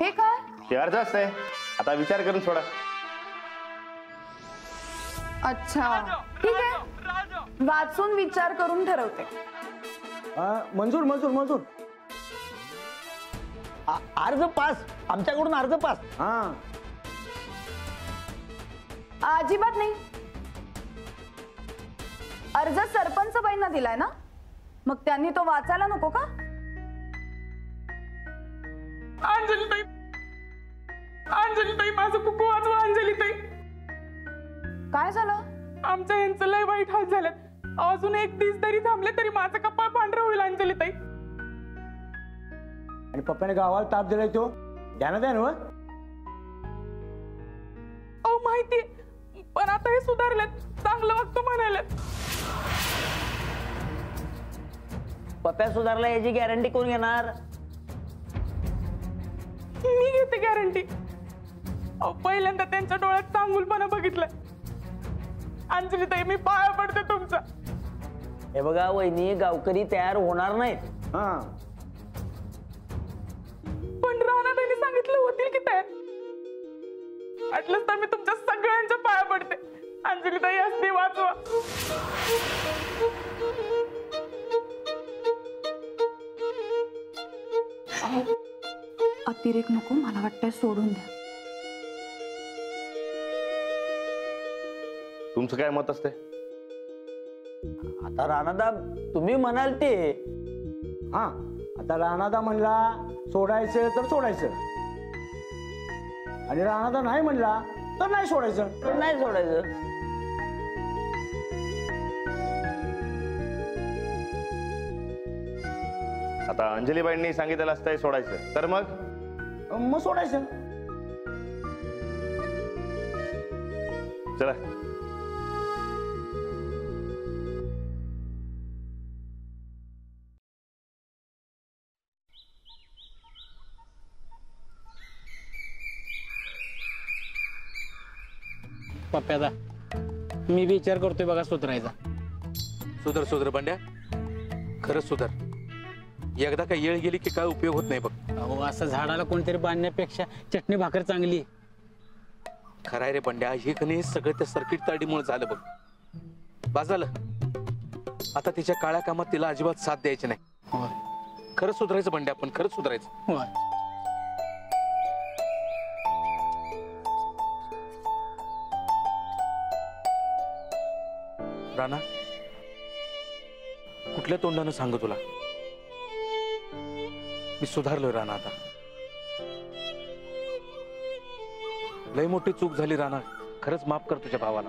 हे काय? ते अर्ज असते, आता विचार करून सोडा. अच्छा ठीक आहे, वाचून विचार करून ठरवते. मंजूर मंजूर मंजूर. अर्ज पास, आमच्याकडून अर्ज पास. हा अजिबात नाही. अर्ज सरपंच बाईंना दिलाय ना, मग त्यांनी तो वाचायला नको का? अंजलीताई, अंजलीताई माझं कुकू वाचवा. अंजलीताई, काय झालं? आमच्या यांचं लय वाईट हाल झालेत. अजून एक दिवस तरी थांबले तरी माझं कपाळ पांढरं होईल. अंजलीताई, आणि पप्पाने गावाला ताप दिलाय तो ध्यानात आहे ना. अहो माहिती, पण आता हे सुधारलेत, चांगलं वागतो म्हणालेत. पप्प्या सुधारला याची गॅरंटी कोण घेणार? मी घेते गॅरंटी. पहिल्यांदा त्यांच्या डोळ्यात चांगुलपणा बघितलंय. अंजलीताई, मी पाया पडते तुमचा. हे बघा वहिनी, गावकरी तयार होणार नाहीत. हा पण राणाताईंनी सांगितलं होतील की तयार. वाटलंच तर मी तुमच्या सगळ्यांच्या पाया पडते. अंजलीताई, असती वाचवा. अतिरेक नको, मला वाटतंय सोडून द्या. तुमचं काय मत असते? आता राणादा तुम्ही म्हणाल ते. हा आता राणादा म्हणला सोडायचं तर सोडायचं, आणि राणादा नाही म्हणला तर नाही सोडायचं. तर नाही सोडायचं. आता अंजलीबाईंनी सांगितलं असतंय सोडायचं, तर मग सोडायचं. चला. पप्प्यादा, मी विचार करतोय बघा सुधारायचा. सुधर सुधर बंड्या, खरंच सुधर. एकदा काय येळ गेली की काय उपयोग होत नाही बघ. अहो, असं झाडाला कोणतरी बांधण्यापेक्षा चटणी भाकर चांगली. खराय रे बंड्या, हे कणी सगळं त्या सर्किट ताडीमुळे झालं बघ. बास झालं. आता तिच्या काळ्या कामात तिला अजिबात साथ द्यायची नाही. होय खरंच सुधारायचं बंड्या, आपण खरंच सुधारायचं. होय. राणा, कुठल्या तोंडानं सांगू तुला? मी सुधारलोय राणा. आता लय मोठी चूक झाली राणा, खरंच माफ कर तुझ्या भावाला.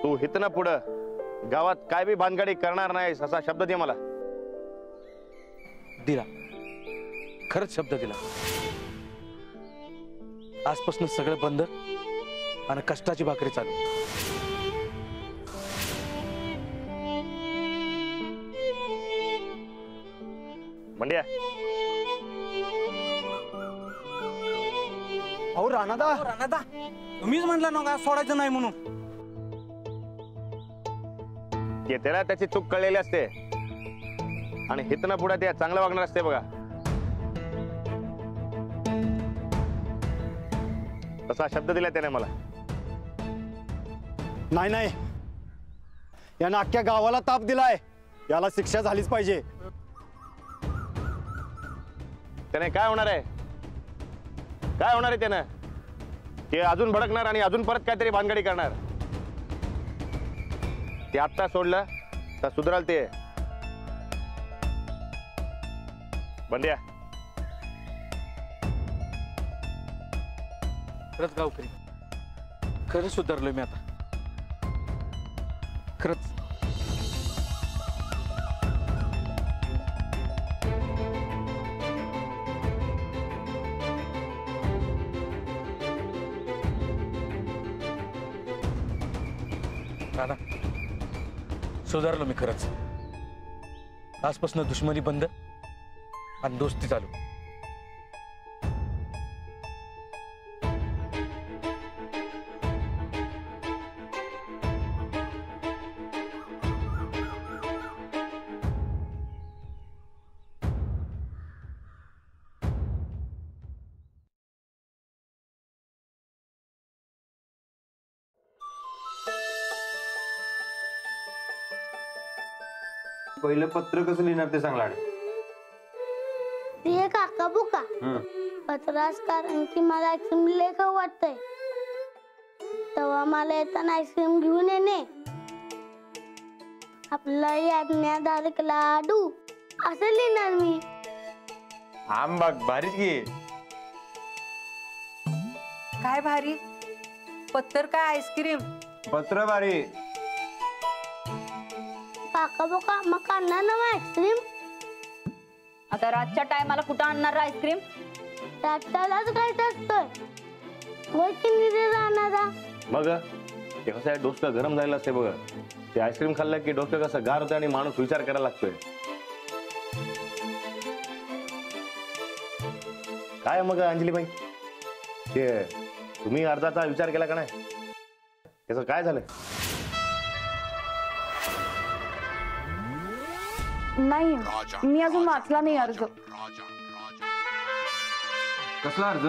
तू हितना पुढं गावात काय बी भानगडी करणार नाहीस असा शब्द दे मला. दिला, खरंच शब्द दिला. आजपासून सगळं बंद आणि कष्टाची भाकरी चालू. मंड्या, अहो राणादा, राणादा, तुम्हीच म्हटलं ना सोडायचं नाही म्हणून. ते त्याला त्याची चूक कळलेली असते, आणि हितना पुढे ते चांगलं वागणार असते बघा. तसा शब्द दिला त्याने मला. नाही नाही, यानं अख्ख्या गावाला ताप दिलाय. याला शिक्षा झालीच पाहिजे. त्याने काय होणार आहे? काय होणार आहे त्यानं? ते अजून भडकणार आणि अजून परत काहीतरी भानगडी करणार. ते आत्ता सोडलं तर सुधराल ते. बंड्या, खरंच गावकरी, खरंच सुधारलोय मी आता. खरंच. राणा, सुधारलो मी खरंच. आजपासून दुश्मनी बंद आणि दोस्ती चालू. पहिलं पत्र कसं लिहिणार ते सांग लाड. ते काका बुका पत्रास कारण की मला आईस्क्रीम लय खाऊ वाटतंय. तेव्हा मला येताना आईस्क्रीम घेऊन येणे. आपला यज्ञाधारक लाडू असं लिहिणार मी. आंबा भारीच घे. काय भारी पत्तर काय आईस्क्रीम. पत्र भारी. काका बुका मग करणार ना आईस्क्रीम. आता रातच्या टायमाला कुठं आणणार आईस्क्रीम? त्यालाच खायचं असतं. वय किती राहणारा. मग ते कसं आहे, डोसं गरम झालेलं असते बघ. ते आईस्क्रीम खाल्लं की डोकं कसं गार होतं आणि माणूस विचार करायला लागतोय. काय मग अंजलीबाई, ते तुम्ही अर्जाचा विचार केला का नाही? त्याचं काय झालं? नाही, मी अजून वाचला नाही अर्ज. कसला अर्ज?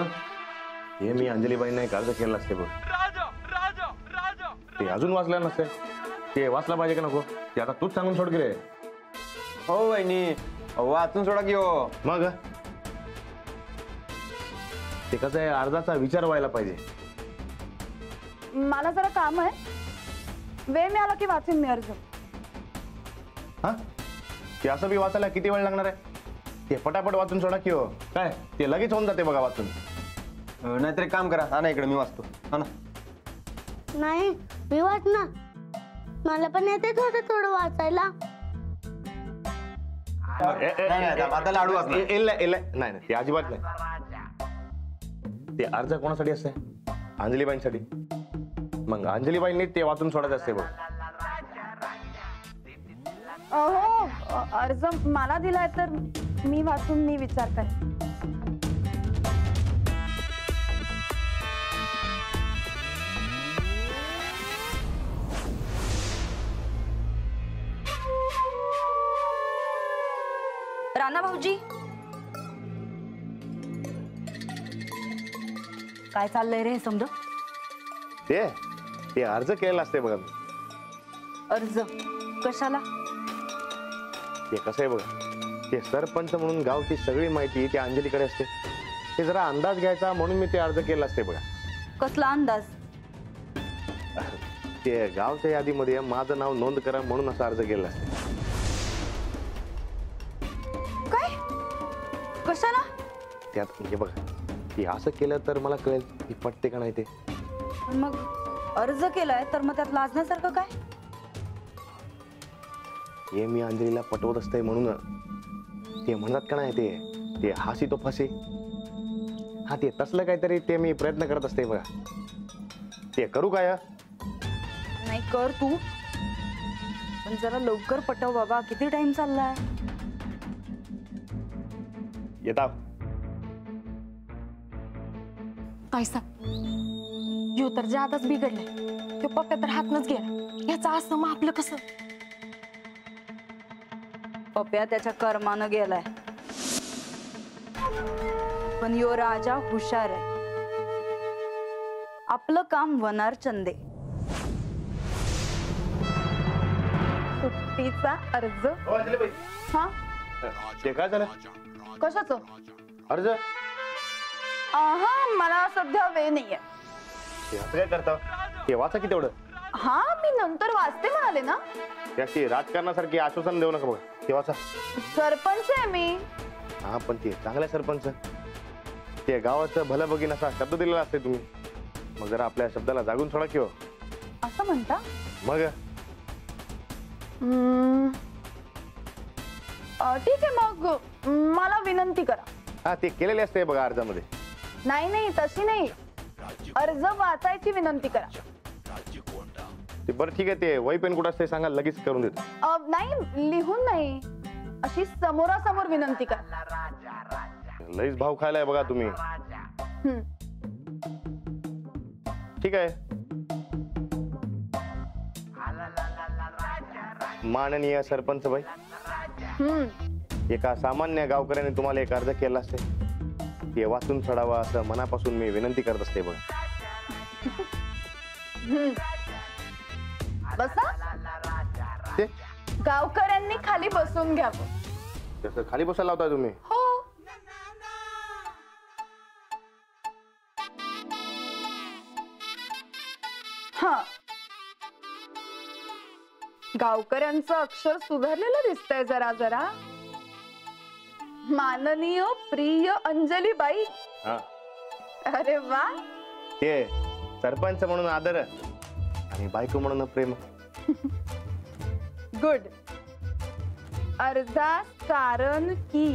हे मी अंजलीबाईंना एक अर्ज केला असते बघ. ते अजून वाचलं नसते. ते वाचला पाहिजे का नको ते आता तूच सांगून सोड की रे. हो वहिनी वाचून सोडा की हो. मग ते कसं आहे, अर्जाचा विचार व्हायला पाहिजे. मला जरा काम आहे, वेळ मिळाला की वाचेन मी अर्ज. हा, ते असं बी वाचायला किती वेळ लागणार आहे? ते पटापट वाचून सोडा की हो. काय ते लगेच होऊन जाते बघा वाचून. नाहीतर एक काम करा, हा ना इकडे मी वाचतो. हा ना. नाही मी वाचणार. मला पण येते थोडं थोडं वाचायला. आता लाडू वाचणार. नाही ते अजिबात नाही. ते अर्ज कोणासाठी असते? अंजलीबाईंसाठी. मग अंजलीबाईंनी ते वाचून सोडायचं असते बघ. हो, अर्ज मला दिलाय तर मी वाचून मी विचार करेन. राणा भाऊजी काय चाललंय रे? समज ते अर्ज केलेला असते बघा. अर्ज कशाला? ते कसं आहे बघा, ते सरपंच म्हणून गावची सगळी माहिती त्या अंजलीकडे असते. ते जरा अंदाज घ्यायचा म्हणून मी ते अर्ज केला असते बघा. कसला अंदाज? ते गावच्या यादीमध्ये माझं नाव नोंद करा म्हणून असा अर्ज केला असते. काय? कशाला? त्यात म्हणजे बघा, ते असं केलं तर मला कळेल की पटते का नाही ते. मग अर्ज केलाय तर मग त्यात लाजण्यासारखं काय? हे मी अंजलीला पटवत असते म्हणून. ते म्हणतात का नाही, ते हासी तो फसे. हा, ते तसलं काहीतरी ते मी प्रयत्न करत असते बघा. ते करू काय? नाही कर तू, पण जरा लवकर पटव बाबा. किती टाइम चाललाय? येता पैसा यो तर जादाच बिघडलाय. तो पप्प्या तर हातनच गेला. याचा असं मग आपलं कसं? पप्प्या त्याच्या कर्मानं गेलाय, पण यो राजा हुशार आहे. आपलं काम वनार चंदे. सुट्टीचा अर्ज? हा, ते काय झालं? कशाचं अर्ज? हा, मला सध्या वेळ नाहीये. ते असं काय करता? ते वाचा की तेवढं. हा, मी नंतर वाचते म्हणाले ना. त्याची राजकारणासारखी आश्वासन देऊ नका बघा. ते वाचा. सरपंच आहे मी. हा, पण ते चांगले सरपंच. ते गावाचं भलं बघीन असा शब्द दिलेला असते तुम्ही. मग जरा आपल्या शब्दाला जागून सोडा की हो. असं म्हणता? मग ठीक आहे, मग मला विनंती करा. हा, ते केलेले असते बघा अर्जामध्ये. नाही तशी नाही, अर्ज वाचायची विनंती करा. ते बरं ठीक आहे. ते वही पेन कुठं असते सांगा, लगेच करून देतो. नाही, लिहून नाही, अशी समोरासमोर विनंती करा. लईच भाव खायलाय बघा तुम्ही. ठीक आहे. माननीय सरपंच बाई, एका सामान्य गावकऱ्याने तुम्हाला एक अर्ज केला असते. ते वाचून सोडावा असं मनापासून मी विनंती करत असते बघा. बसा. ते गावकऱ्यांनी खाली बसून घ्यावं. तसं खाली बसायला लावताय तुम्ही? हो. हा, गावकऱ्यांचं अक्षर सुधारलेलं दिसतंय जरा जरा. माननीय प्रिय अंजलीबाई. हा, अरे वा. ते सरपंच म्हणून आदर आणि बायको म्हणून प्रेम. गुड. अर्धा कारण की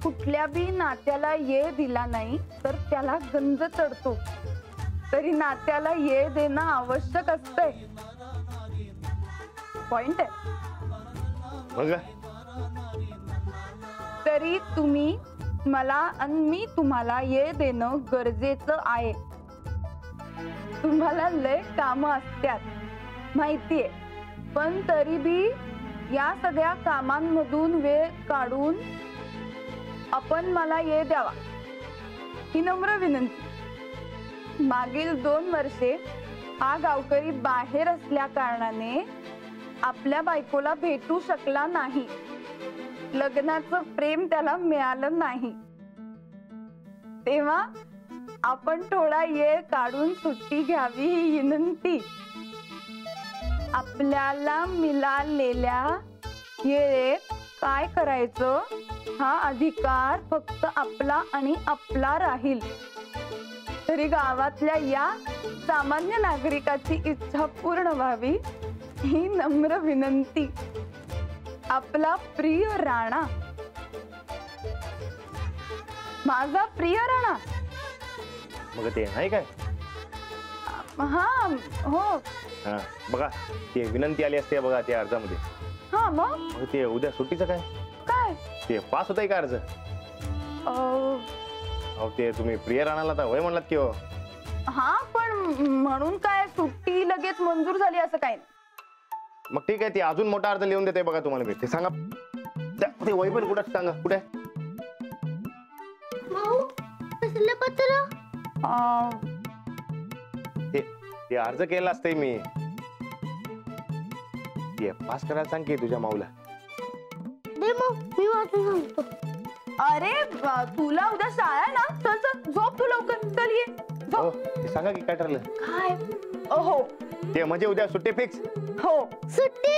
कुठल्या बी नात्याला ये दिला नाही तर त्याला गंज चढतो, तरी नात्याला ये देणं आवश्यक असतंय. पॉइंट आहे. मग तरी तुम्ही मला आणि मी तुम्हाला ये देणं गरजेचं आहे. तुम्हाला लय कामं असतात माहितीये, पण तरी बी या सगळ्या कामांमधून वेळ काढून आपण मला ये द्यावा ही नम्र विनंती. मागील 2 वर्षे हा गावकरी बाहेर असल्या कारणाने आपल्या बायकोला भेटू शकला नाही. लग्नाचं प्रेम त्याला मिळालं नाही. तेव्हा आपण थोडा वेळ काढून सुट्टी घ्यावी ही विनंती. आपल्याला मिळालेल्या वेळेत काय करायचं हा अधिकार फक्त आपला आणि आपला राहील. तरी गावातल्या या सामान्य नागरिकाची इच्छा पूर्ण व्हावी ही नम्र विनंती. आपला प्रिय राणा. माझा प्रिय राणा. मग ते नाही काय? हा हो. हा बघा, ते विनंती आली असते बघा त्या अर्जामध्ये. हा मग ते उद्या सुट्टीचं काय? काय ते पास होतंय का अर्ज? अहो ते तुम्ही प्रिय राणाला तर होय म्हणलात की हो. हा पण म्हणून काय सुट्टी लगेच मंजूर झाली असं काय? मग ठीक आहे, ते अजून मोठा अर्ज लिहून देते बघा तुम्हाला मी. ते सांगा ते वय पण कुठं सांगा कुठे? कसलं पत्र? ते अर्ज केला असतंय मी. ते पास करायला सांग की तुझ्या माऊला. दे मग मी वाचून सांगतो. अरे तुला उद्या शाळा आहे ना, चल चल झोप तू लवकर. चल ये हो, ते सांगा की काय ठरलं? काय? हो ते म्हणजे उद्या सुट्टी फिक्स. हो सुट्टी.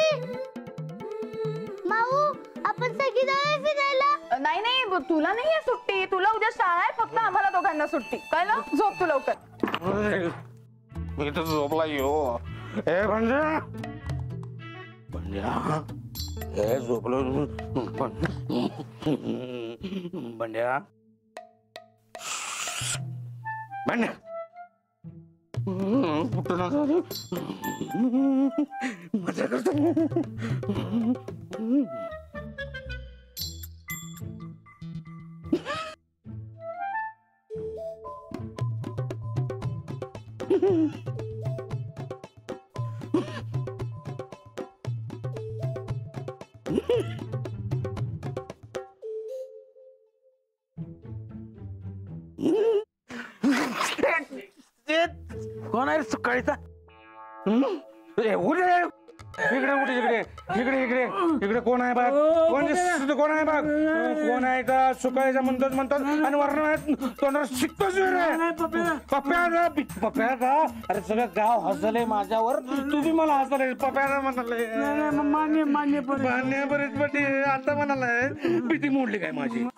माऊ आपण सगळी जाऊया फिरायला. नाही नाही तुला नाहीये सुट्टी, तुला उद्या शाळा आहे, फक्त आम्हाला दोघांना सुट्टी. कळलं? झोप तू लवकर. मी तर झोपला येऊ. ए बंड्या बंड्या, ए झोपलो बंड्या. बंड्या मजा करतो. कोण आहे सकाळीचा? इकडे कुठे? इकडे इकडे इकडे कोण आहे बघ? कोण आहे बघ? कोण आहे का? सुकाळीचा म्हणतात आणि वर्ण तोंडावर शिकतोच. पप्प्या का? अरे सगळं गाव हसलंय माझ्यावर, तुम्ही मला हसले. पप्प्याला म्हणाले मान्य बरेच बटे आता म्हणालाय. भीती मोडली काय माझी?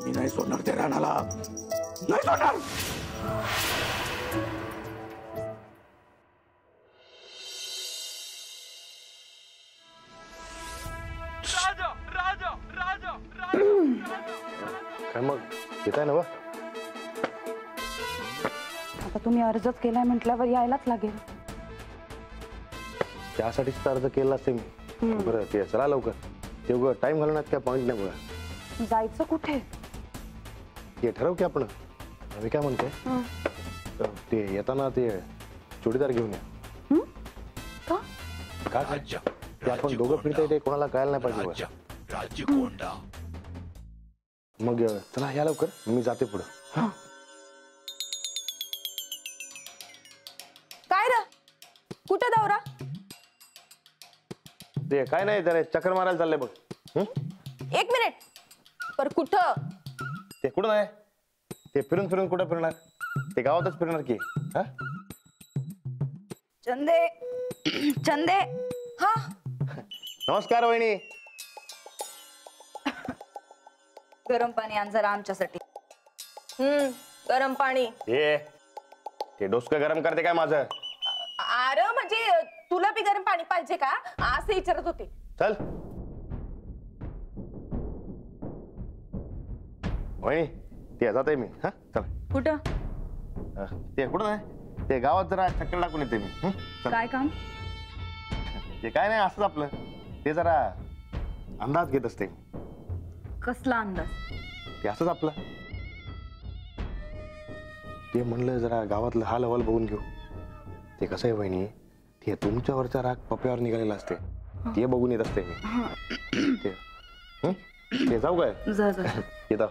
मी नाही सोडणार त्या राणाला, नाही सोडणार. काय मग येत आहे ना? आता तुम्ही अर्जच केलाय म्हटल्यावर यायलाच लागेल. त्यासाठीच तर अर्ज केला असते मी. बरं ते चला लवकर. ते उगं टाइम घालवण्यात काय पॉईंट नाही बघा. जायचं कुठे? ते ठरव की आपण. मी काय म्हणते, ते येताना ते जोडीदार घेऊन या का? का ते आपण दोघं फिरता ते कोणाला कळायला नाही पाहिजे बघा. मग चला या लवकर, मी जाते पुढं. काय र कुठं दौरा? ते काय नाही जरा चक्कर मारायला चाललंय बघ. 1 मिनिट. पर कुठं? ते कुठं नाही, ते फिरून फिरून कुठं फिरणार, ते गावातच फिरणार की. हा चंदे चंदे. हा नमस्कार वहिनी. गरम पाणी आण जरा आमच्यासाठी. गरम पाणी. ते डोसकं गरम करते काय माझं? अरे म्हणजे तुला बी गरम पाणी पाहिजे का असं विचारत होते. चल वहिनी, ते जात आहे मी. हा चल. कुठं? ते कुठं नाही, ते गावात जरा चक्कर टाकून येते मी. चल. काय काम? ते काय नाही, असंच आपलं ते जरा अंदाज घेत असते. कसला अंदाज? ते असंच आपलं ते म्हणलं जरा गावातलं हाल हवाल बघून घेऊ. ते कसं आहे वहिनी, ते तुमच्यावरचा राग पप्यावर निघालेला असते, ते बघून येत असते मी. ते जाऊ काय? जा जा. येतो.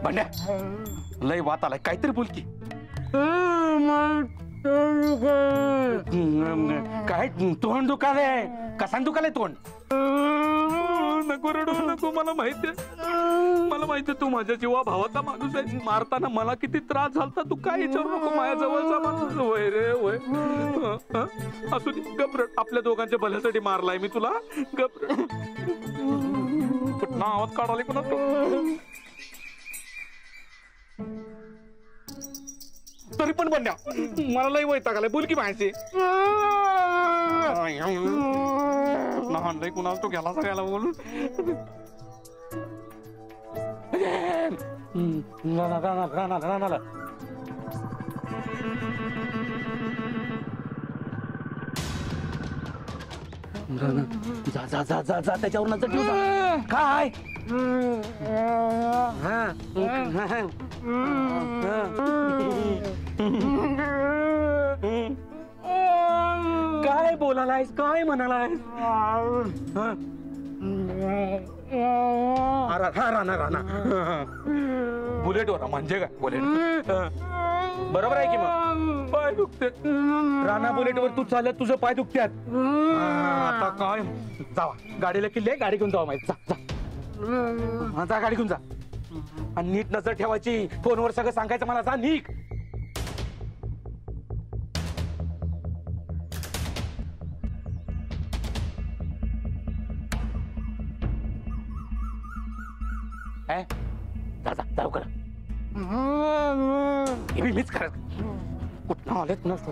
भांड्या लय वात आलाय, काहीतरी बोल की. काय तोंड दुखालय? कसा दुखालय तोंड? नको रडू नको, मला माहितीये तू माझ्या जीवा भावाचा माणूस आहे. मारताना मला किती त्रास झालता, तू काय विचारू नको. माझ्या जवळचा माणूस वय रे वय. असू दे, गपरट. आपल्या दोघांच्या भल्यासाठी मारलाय मी तुला. गपरट. कुठं आवाज काढाले कुणा तो. तरी पण बंड्या मला लय वैताग आलाय, बोल की माहिती. लहान लय कुणाला तो गेला सगळ्याला बोलून. जा जा जा जा जा त्याच्यावर नजर ठेव जा. काय काय बोलायलायस, काय म्हणालायस? राणा बुलेटवर म्हणजे काय बुलेट? बरोबर आहे की मग. पाय दुखते राणा, बुलेटवर तू चालत तुझं पाय दुखत्यात. आता काय जावा, गाडीला किल्ले, गाडी घेऊन जावा माहिती. जा जा गाडी घेऊन जा. आणि नीट नजर ठेवायची, फोनवर सगळं सांगायचं मला. जा नीट. जा जा जाऊ करा. हे बी मीच करत कुठं आलेच नसतो.